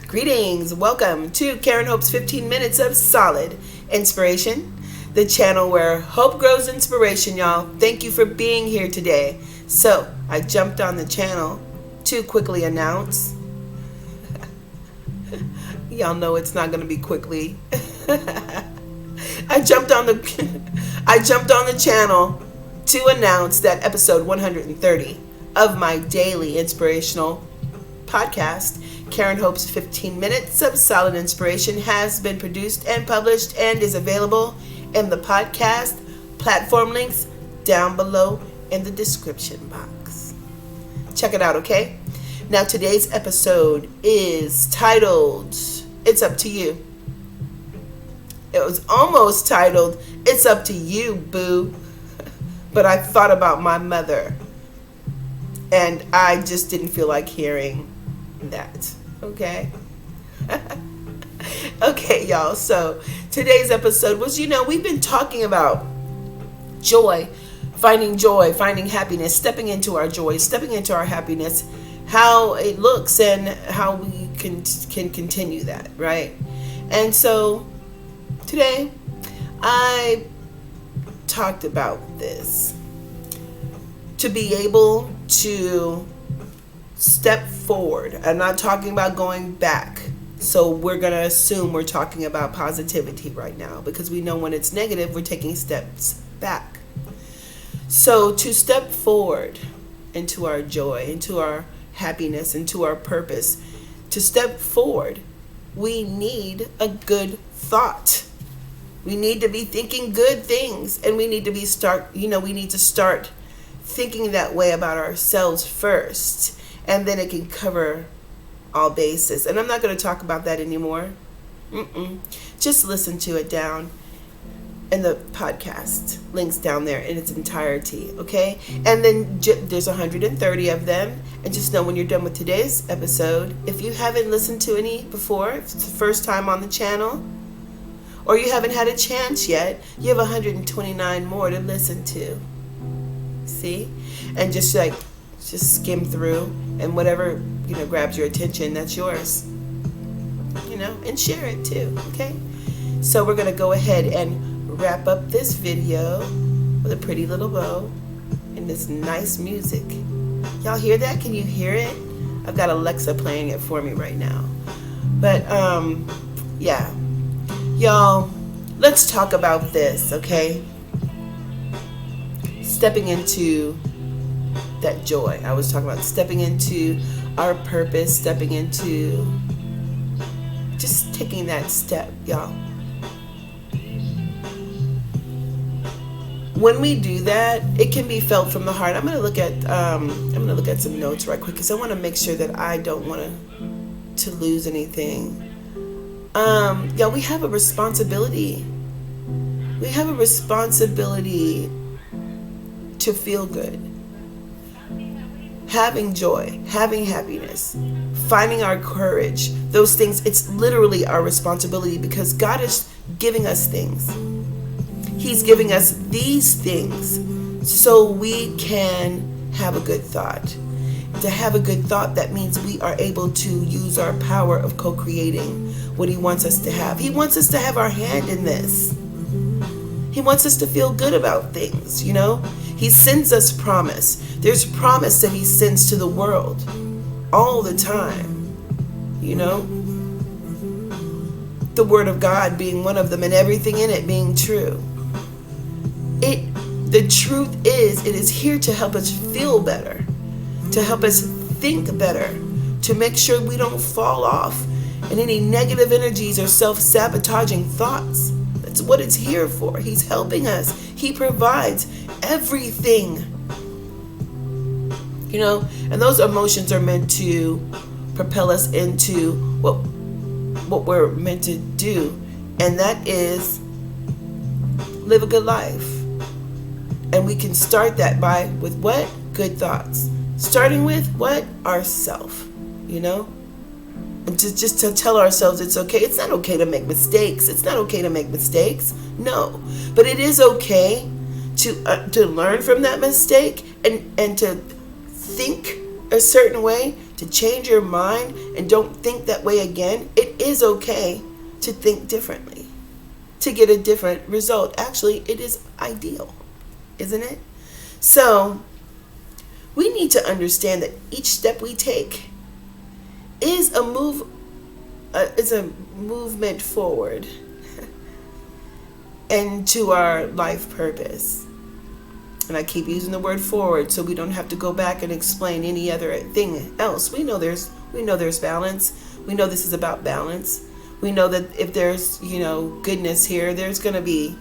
Greetings, welcome to Karen Hope's 15 Minutes of Solid Inspiration, the channel where hope grows inspiration, y'all. Thank you for being here today. So, I jumped on the channel to quickly announce. Y'all know it's not going to be quickly. I jumped on the channel to announce that episode 130 of my daily inspirational podcast, Karen Hope's 15 Minutes of Solid Inspiration, has been produced and published and is available in the podcast platform links down below in the description box. Check it out, okay? Now, today's episode is titled, It's Up to You. It was almost titled, It's Up to You, Boo. But I thought about my mother, and I just didn't feel like hearing that. Okay? Okay, y'all. So today's episode was, we've been talking about joy, finding happiness, stepping into our joy, stepping into our happiness, how it looks and how we can continue that, right? And so today I talked about this, to be able to step forward. I'm not talking about going back. So we're going to assume we're talking about positivity right now, because we know when it's negative, we're taking steps back. So to step forward into our joy, into our happiness, into our purpose, to step forward, we need a good thought. We need to be thinking good things, and we need to start thinking that way about ourselves first, and then it can cover all bases. And I'm not going to talk about that anymore. Just listen to it down in the podcast links down there in its entirety, okay? And then there's 130 of them, and just know when you're done with today's episode, if you haven't listened to any before, if it's the first time on the channel, or you haven't had a chance yet, you have 129 more to listen to. See? And just skim through, and whatever, grabs your attention, that's yours. And share it too, okay? So we're going to go ahead and wrap up this video with a pretty little bow and this nice music. Y'all hear that? Can you hear it? I've got Alexa playing it for me right now. But, yeah. Y'all, let's talk about this, okay? Stepping into that joy. I was talking about stepping into our purpose, stepping into just taking that step, y'all. When we do that, it can be felt from the heart. I'm gonna look at some notes right quick, because I want to make sure that I don't want to lose anything. Yeah, we have a responsibility. We have a responsibility to feel good, having joy, having happiness, finding our courage. Those things, it's literally our responsibility, because God is giving us things. He's giving us these things so we can have a good thought. To have a good thought, that means we are able to use our power of co-creating what He wants us to have. He wants us to have our hand in this. He wants us to feel good about things, He sends us promise. There's promise that He sends to the world all the time, The Word of God being one of them, and everything in it being true. The truth is, it is here to help us feel better, to help us think better, to make sure we don't fall off in any negative energies or self-sabotaging thoughts. That's what it's here for. He's helping us. He provides everything. And those emotions are meant to propel us into what we're meant to do, and that is live a good life. And we can start that with what? Good thoughts. Starting with what? Ourself, And just to tell ourselves it's okay. It's not okay to make mistakes. It's not okay to make mistakes. No. But it is okay to learn from that mistake and to think a certain way to change your mind and don't think that way again, it is okay to think differently, to get a different result. Actually, it is ideal, isn't it? So we need to understand that each step we take is a movement forward and to our life purpose. And I keep using the word forward so we don't have to go back and explain any other thing else. We know there's balance. We know this is about balance. We know that if there's, goodness here, there's going to be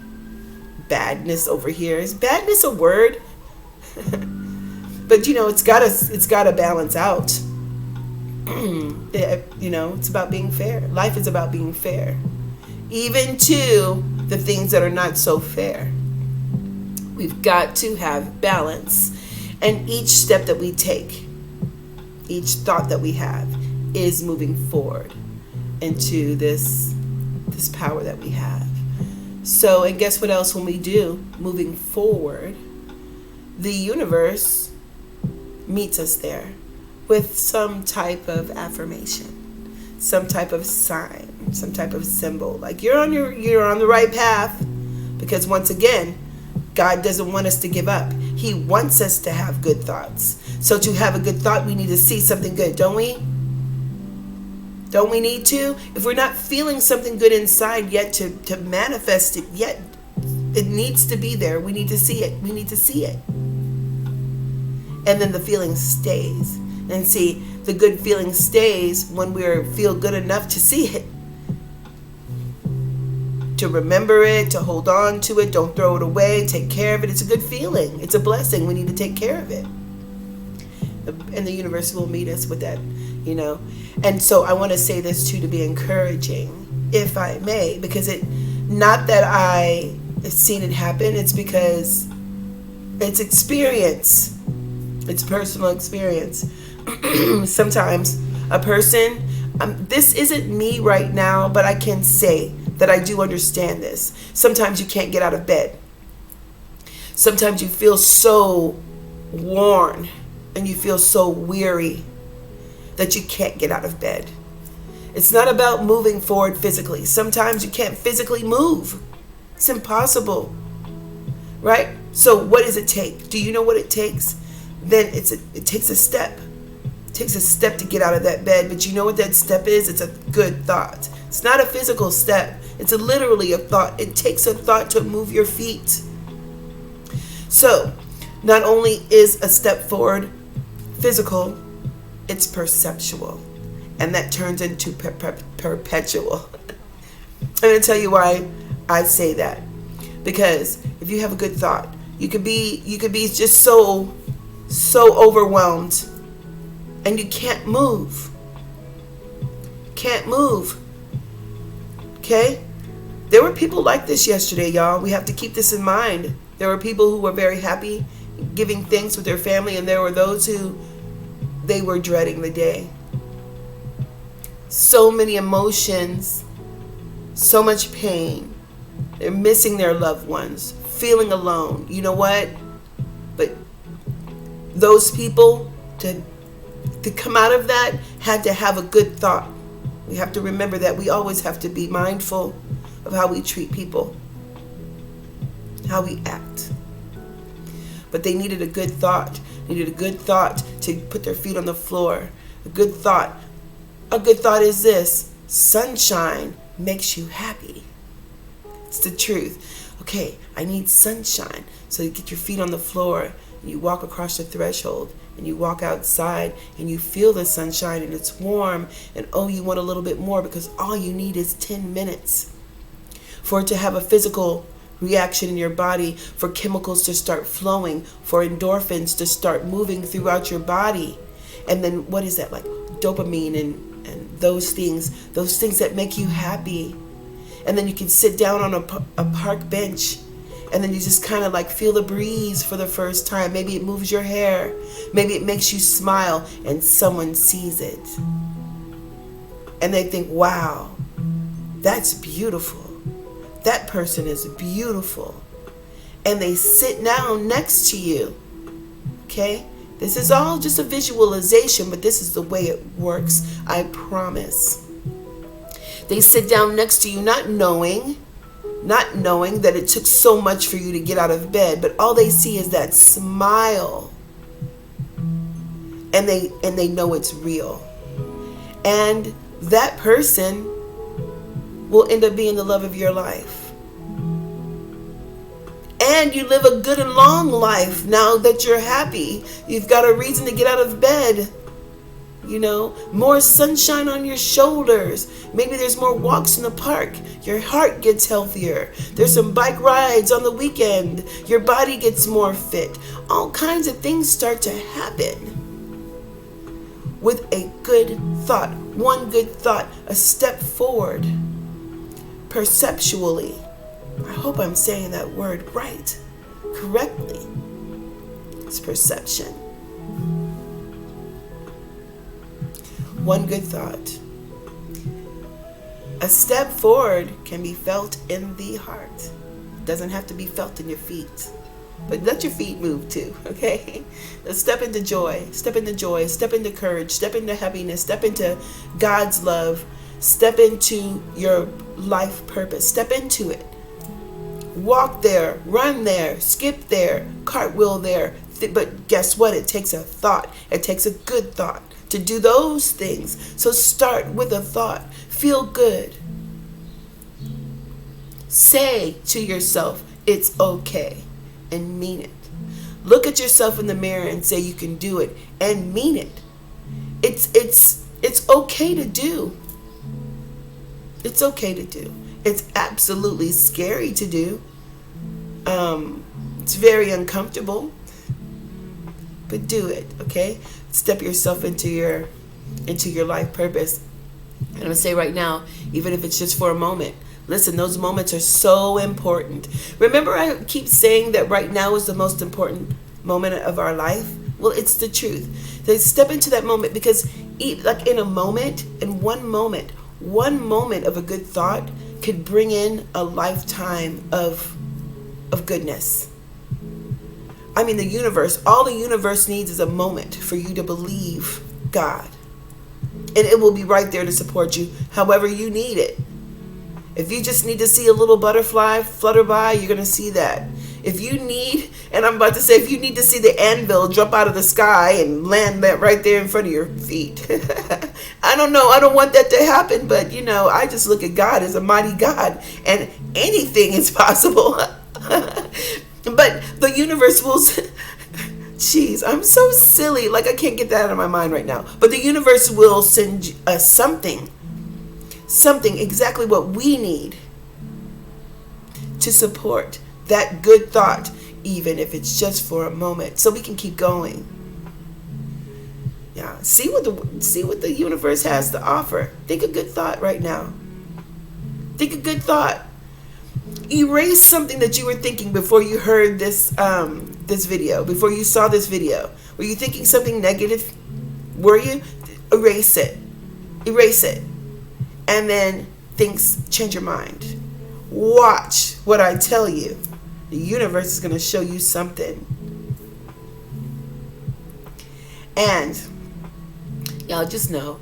badness over here. Is badness a word? But it's got to balance out. It's about being fair. Life is about being fair, even to the things that are not so fair. We've got to have balance, and each step that we take, each thought that we have, is moving forward into this power that we have. So, and guess what else? When we do moving forward, the universe meets us there with some type of affirmation, some type of sign, some type of symbol, like you're on the right path. Because once again, God doesn't want us to give up. He wants us to have good thoughts. So to have a good thought, we need to see something good, don't we? Don't we need to? If we're not feeling something good inside yet to manifest it yet, it needs to be there. We need to see it. We need to see it. And then the feeling stays. And see, the good feeling stays when we feel good enough to see it. To remember it, to hold on to it, don't throw it away, take care of it. It's a good feeling. It's a blessing. We need to take care of it. And the universe will meet us with that, And so I want to say this too, to be encouraging, if I may, because not that I have seen it happen, it's because it's experience. It's personal experience. Sometimes a person, this isn't me right now, but I can say that I do understand this. Sometimes you can't get out of bed. Sometimes you feel so worn and you feel so weary that you can't get out of bed. It's not about moving forward physically. Sometimes you can't physically move. It's impossible, right? So what does it take? Do you know what it takes? Then it takes a step. It takes a step to get out of that bed. But you know what that step is? It's a good thought. It's not a physical step. It's literally a thought. It takes a thought to move your feet. So, not only is a step forward physical, it's perceptual. And that turns into perpetual. I'm going to tell you why I say that. Because if you have a good thought, you could be just so overwhelmed and you can't move. Can't move. Okay? There were people like this yesterday, y'all. We have to keep this in mind. There were people who were very happy, giving thanks with their family, and there were those who they were dreading the day. So many emotions, so much pain. They're missing their loved ones, feeling alone. You know what? But those people, to come out of that, had to have a good thought. We have to remember that we always have to be mindful of how we treat people, how we act. But they needed a good thought. Needed a good thought to put their feet on the floor. A good thought. A good thought is this: sunshine makes you happy. It's the truth. Okay, I need sunshine. So you get your feet on the floor, and you walk across the threshold, and you walk outside, and you feel the sunshine, and it's warm, and oh, you want a little bit more, because all you need is 10 minutes for it to have a physical reaction in your body, for chemicals to start flowing, for endorphins to start moving throughout your body. And then what is that, like dopamine and those things that make you happy. And then you can sit down on a park bench, and then you just kind of like feel the breeze for the first time. Maybe it moves your hair, maybe it makes you smile, and someone sees it and they think, wow, that's beautiful. That person is beautiful. And they sit down next to you, okay? This is all just a visualization, but this is the way it works. I promise. They sit down next to you not knowing that it took so much for you to get out of bed, but all they see is that smile. And they know it's real. And that person will end up being the love of your life. And you live a good and long life now that you're happy. You've got a reason to get out of bed. You know, more sunshine on your shoulders. Maybe there's more walks in the park. Your heart gets healthier. There's some bike rides on the weekend. Your body gets more fit. All kinds of things start to happen with a good thought. One good thought, a step forward. Perceptually. I hope I'm saying that word right, correctly. It's perception. One good thought. A step forward can be felt in the heart. It doesn't have to be felt in your feet. But let your feet move too, okay? Step into joy, step into joy, step into courage, step into happiness, step into God's love, step into your life purpose, step into it. Walk there, run there, skip there, cartwheel there. But guess what? It takes a thought. It takes a good thought to do those things. So start with a thought. Feel good. Say to yourself, it's okay, and mean it. Look at yourself in the mirror and say you can do it, and mean it. It's okay to do. It's okay to do. It's absolutely scary to do. It's very uncomfortable. But do it, okay? Step yourself into your life purpose. And I'm going to say right now, even if it's just for a moment, listen, those moments are so important. Remember, I keep saying that right now is the most important moment of our life? Well, it's the truth. They step into that moment because like in a moment, in one moment of a good thought could bring in a lifetime of goodness. I mean, all the universe needs is a moment for you to believe God. And it will be right there to support you however you need it. If you just need to see a little butterfly flutter by, you're going to see that. If you need to see the anvil drop out of the sky and land that right there in front of your feet. I don't know. I don't want that to happen. But, I just look at God as a mighty God. And anything is possible. But the universe will... Jeez, I'm so silly. Like, I can't get that out of my mind right now. But the universe will send us something exactly what we need to support that good thought, even if it's just for a moment, so we can keep going. Yeah, see what the universe has to offer. Think a good thought right now. Think a good thought. Erase something that you were thinking before you heard this video, before you saw this video. Were you thinking something negative? Were you? Erase it. And then change your mind. Watch what I tell you. The universe is going to show you something. And y'all just know,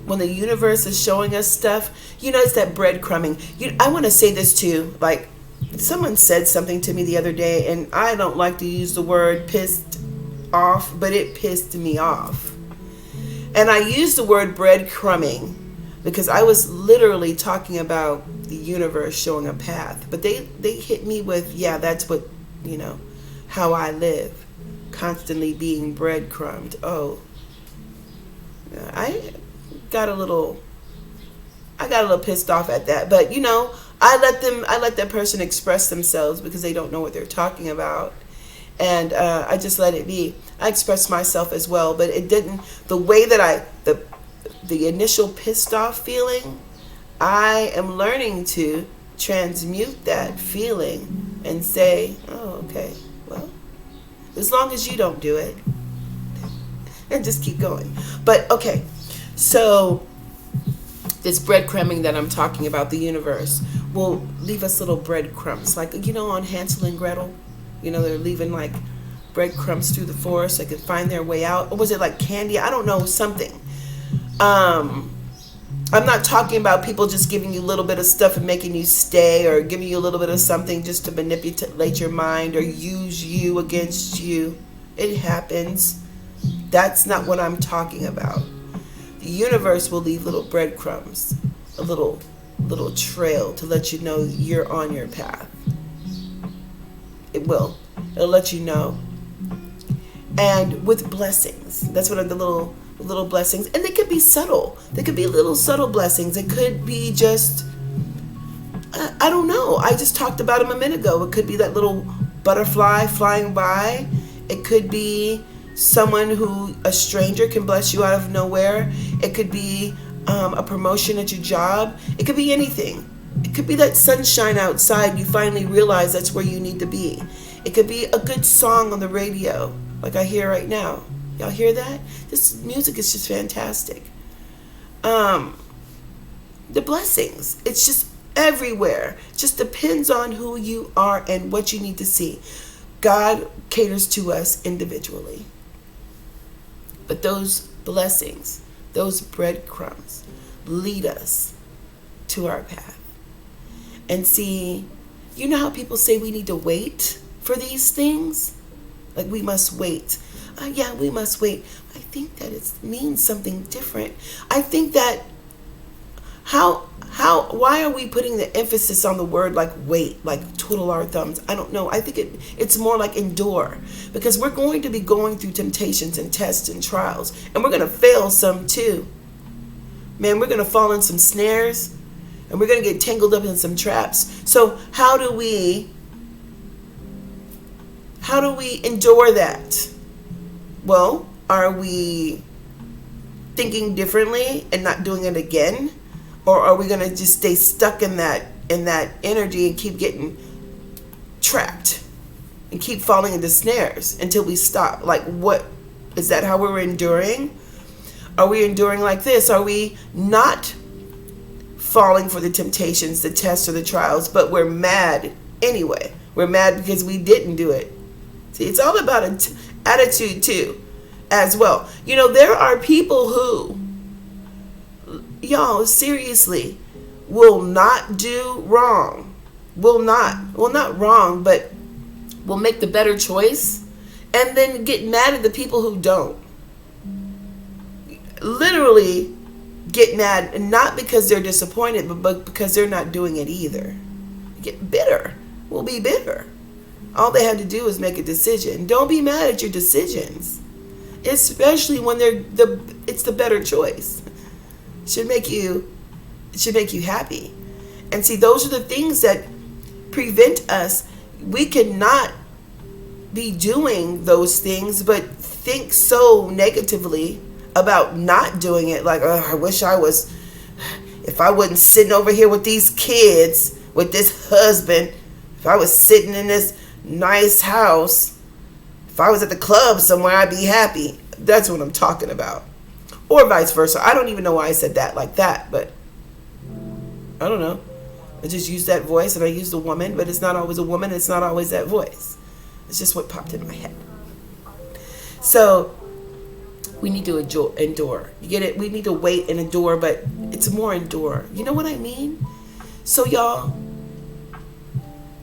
when the universe is showing us stuff, it's that breadcrumbing. I want to say this too. Like, someone said something to me the other day, and I don't like to use the word pissed off, but it pissed me off. And I used the word breadcrumbing because I was literally talking about the universe showing a path. But they hit me with, yeah, that's what, how I live. Constantly being breadcrumbed. Oh. I got a little pissed off at that. But, I let that person express themselves because they don't know what they're talking about. And I just let it be. I expressed myself as well, but it didn't, the way that the initial pissed off feeling, I am learning to transmute that feeling and say, oh, okay, well, as long as you don't do it, and just keep going. But, okay, so this breadcrumbing that I'm talking about, the universe will leave us little breadcrumbs. Like, on Hansel and Gretel, they're leaving like breadcrumbs through the forest. They could find their way out. Or was it like candy? I don't know, something. I'm not talking about people just giving you a little bit of stuff and making you stay, or giving you a little bit of something just to manipulate your mind or use you against you. It happens. That's not what I'm talking about. The universe will leave little breadcrumbs, a little trail to let you know you're on your path. It will. It'll let you know. And with blessings. That's what the little blessings. And they could be subtle. They could be little subtle blessings. It could be just, I don't know. I just talked about them a minute ago. It could be that little butterfly flying by. It could be someone a stranger can bless you out of nowhere. It could be a promotion at your job. It could be anything. It could be that sunshine outside. You finally realize that's where you need to be. It could be a good song on the radio, like I hear right now. Y'all hear that? This music is just fantastic. The blessings. It's just everywhere. It just depends on who you are and what you need to see. God caters to us individually. But those blessings, those breadcrumbs, lead us to our path. And see, you know how people say we need to wait for these things? Like we must wait. Yeah, we must wait. I think that it means something different. I think that why are we putting the emphasis on the word like wait, like twiddle our thumbs? I don't know. I think it's more like endure, because we're going to be going through temptations and tests and trials, and we're going to fail some too. Man, we're going to fall in some snares, and we're going to get tangled up in some traps. So how do we endure that? Well, are we thinking differently and not doing it again? Or are we going to just stay stuck in that energy and keep getting trapped and keep falling into snares until we stop? Like, what is that? How we're enduring? Are we enduring like this? Are we not falling for the temptations, the tests, or the trials, but we're mad anyway? We're mad because we didn't do it. See, it's all about an attitude too, as well. You know, there are people who, y'all, seriously, will not do wrong. Not wrong, but will make the better choice and then get mad at the people who don't. Literally get mad, and not because they're disappointed, but because they're not doing it either. Get bitter. We'll be bitter. All they have to do is make a decision. Don't be mad at your decisions, especially when it's the better choice. It should make you happy. And see, those are the things that prevent us. We cannot be doing those things, but think so negatively about not doing it. Like, oh, I wish if I wasn't sitting over here with these kids, with this husband, if I was sitting in this nice house, if I was at the club somewhere, I'd be happy. That's what I'm talking about. Or vice versa. I don't even know why I said that like that, but I don't know. I just used that voice, and I used a woman, but it's not always a woman. It's not always that voice. It's just what popped in my head. So we need to endure. You get it? We need to wait and endure, but it's more endure. You know what I mean? So y'all,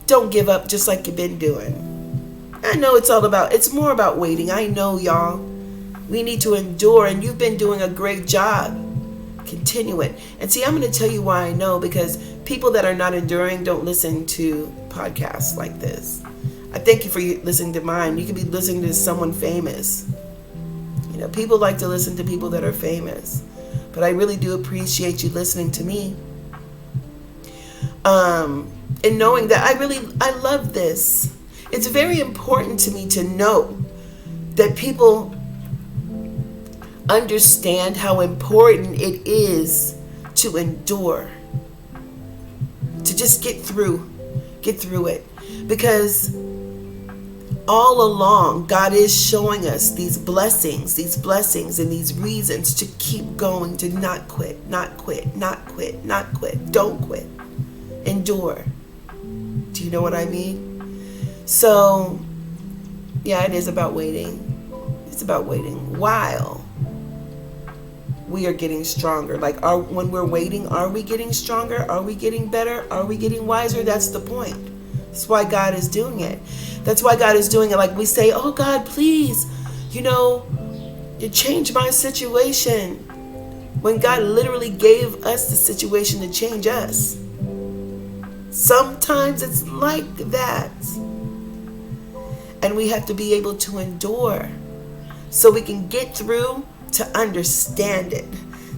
don't give up just like you've been doing. I know it's more about waiting. I know, y'all. We need to endure, and you've been doing a great job. Continue it. And see, I'm going to tell you why I know, because people that are not enduring don't listen to podcasts like this. I thank you for listening to mine. You could be listening to someone famous. You know, people like to listen to people that are famous. But I really do appreciate you listening to me. And knowing that I love this. It's very important to me to know that people understand how important it is to endure, to just get through it, because all along God is showing us these blessings and these reasons to keep going, to not quit, don't quit, endure. Do you know what I mean? So Yeah, it is about waiting. It's about waiting while we are getting stronger. Like, when we're waiting, are we getting stronger? Are we getting better? Are we getting wiser? That's the point. That's why God is doing it. That's why God is doing it. Like, we say, oh God, please, you change my situation. When God literally gave us the situation to change us. Sometimes it's like that. And we have to be able to endure so we can get through to understand it.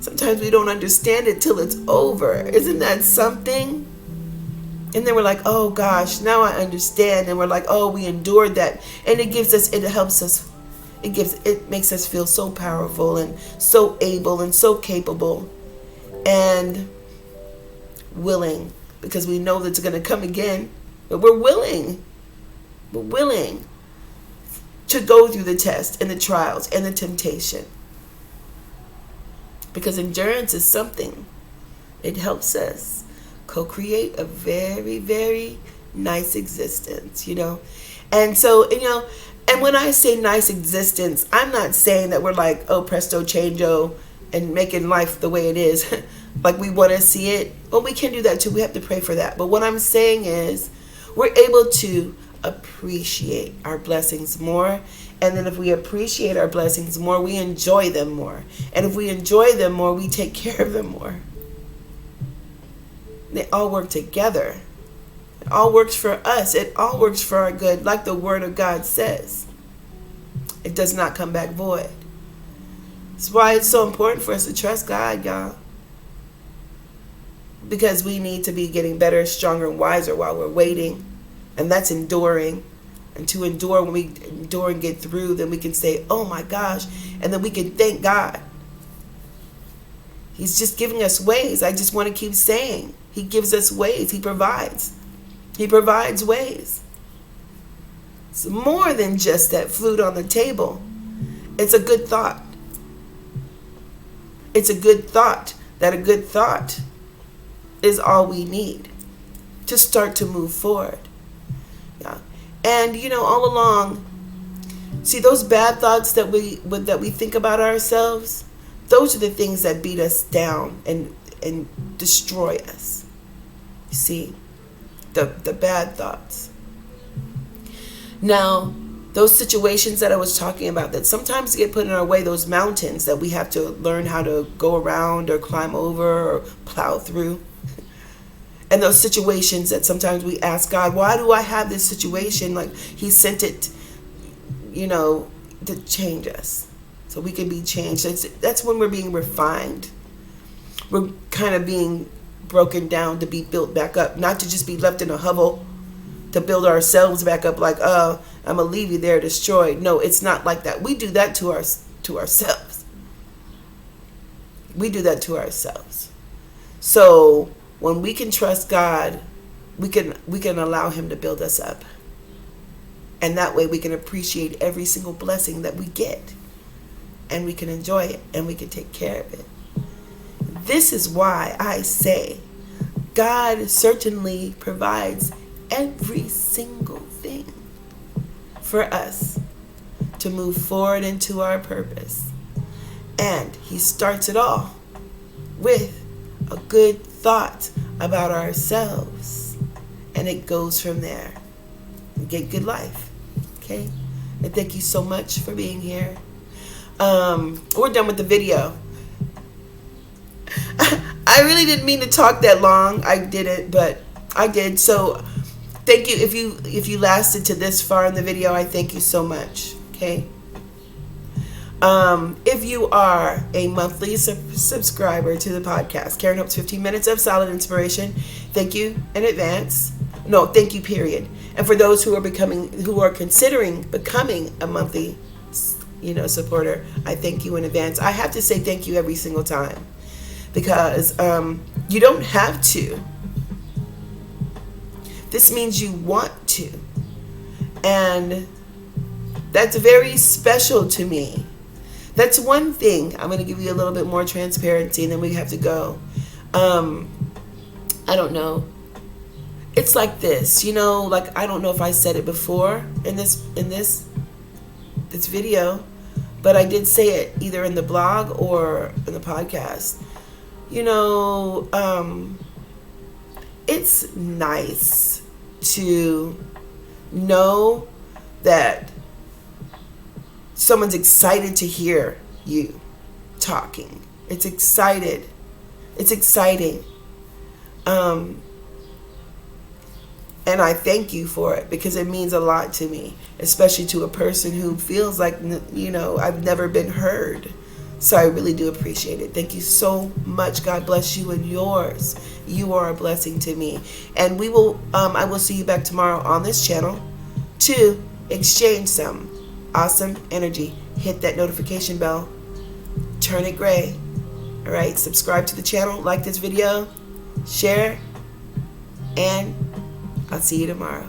Sometimes we don't understand it till it's over. Isn't that something? And then we're like, oh gosh, now I understand. And we're like, oh, we endured that. And it helps us. It makes us feel so powerful and so able and so capable and willing, because we know that it's going to come again. But we're willing. We're willing to go through the test and the trials and the temptation. Because endurance is something. It helps us co-create a very, very nice existence, And so, and when I say nice existence, I'm not saying that we're like, oh, presto changeo, and making life the way it is, like we want to see it. Well, we can do that too. We have to pray for that. But what I'm saying is, we're able to appreciate our blessings more. And then if we appreciate our blessings more, we enjoy them more. And if we enjoy them more, we take care of them more. They all work together. It all works for us. It all works for our good, like the Word of God says. It does not come back void. That's why it's so important for us to trust God, y'all. Because we need to be getting better, stronger, and wiser while we're waiting. And that's enduring. And to endure, when we endure and get through, then we can say, oh my gosh. And then we can thank God. He's just giving us ways. I just want to keep saying. He gives us ways. He provides. He provides ways. It's more than just that food on the table. It's a good thought. It's a good thought. That a good thought is all we need to start to move forward. Yeah. And all along, see, those bad thoughts that we think about ourselves, those are the things that beat us down and destroy us. You see, the bad thoughts. Now, those situations that I was talking about that sometimes get put in our way, those mountains that we have to learn how to go around or climb over or plow through. And those situations that sometimes we ask God, why do I have this situation? Like, He sent it, to change us. So we can be changed. That's when we're being refined. We're kind of being broken down to be built back up. Not to just be left in a hovel to build ourselves back up like, I'm going to leave you there destroyed. No, it's not like that. We do that to ourselves. We do that to ourselves. So when we can trust God, we can allow Him to build us up. And that way we can appreciate every single blessing that we get. And we can enjoy it. And we can take care of it. This is why I say God certainly provides every single thing for us to move forward into our purpose. And He starts it all with a good thought about ourselves, and it goes from there. Get good life. Okay? And thank you so much for being here. We're done with the video. I really didn't mean to talk that long. I didn't, but I did. So thank you. If you lasted to this far in the video, I thank you so much. Okay? If you are a monthly subscriber to the podcast, Karen Hope's 15 Minutes of Solid Inspiration, thank you in advance. No, thank you, period. And for those who are considering becoming a monthly, supporter, I thank you in advance. I have to say thank you every single time because you don't have to. This means you want to. And that's very special to me. That's one thing. I'm going to give you a little bit more transparency and then we have to go. I don't know. It's like this, like I don't know if I said it before in this, this video, but I did say it either in the blog or in the podcast. It's nice to know that someone's excited to hear you talking. It's exciting. And I thank you for it, because it means a lot to me, especially to a person who feels like, I've never been heard. So I really do appreciate it. Thank you so much. God bless you and yours. You are a blessing to me. And I will see you back tomorrow on this channel to exchange some awesome energy. Hit that notification bell. Turn it gray. All right. Subscribe to the channel. Like this video. Share. And I'll see you tomorrow.